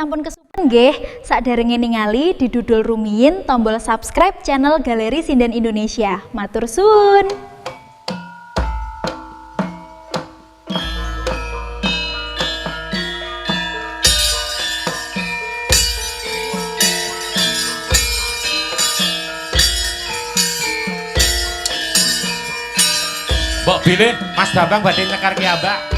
Sampun kesupen nggih, sakderenge ningali didudul rumiyin tombol subscribe channel Galeri Sinden Indonesia. Matur suwun. Mbok bilih Mas Bambang badhe nyekar ki Mbak.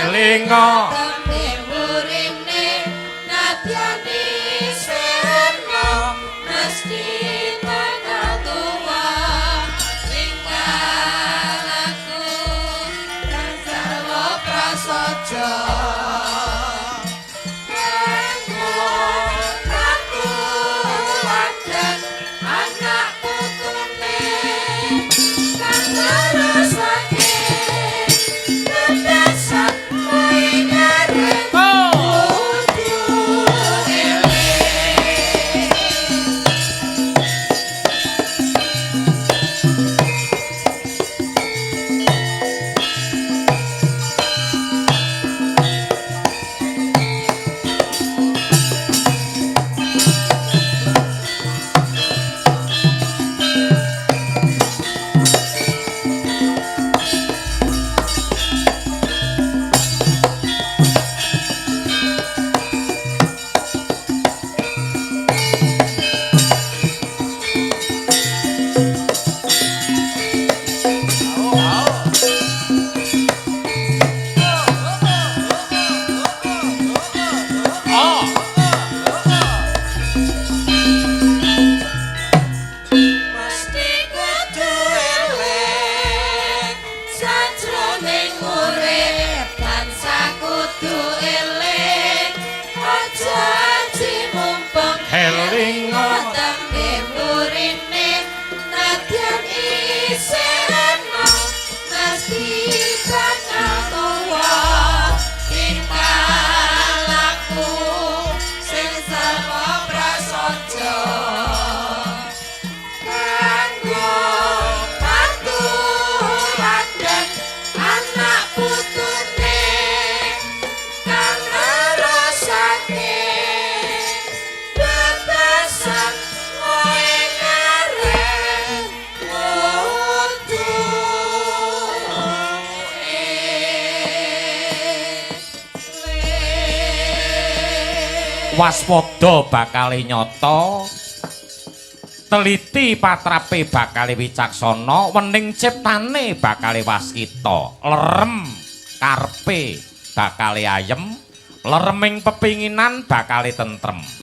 Elingo waspada bakale nyata, teliti patrape bakale wicaksana, wening ciptane bakale waskita, lerem karepe bakale ayem, lereming pepinginan bakale tentrem.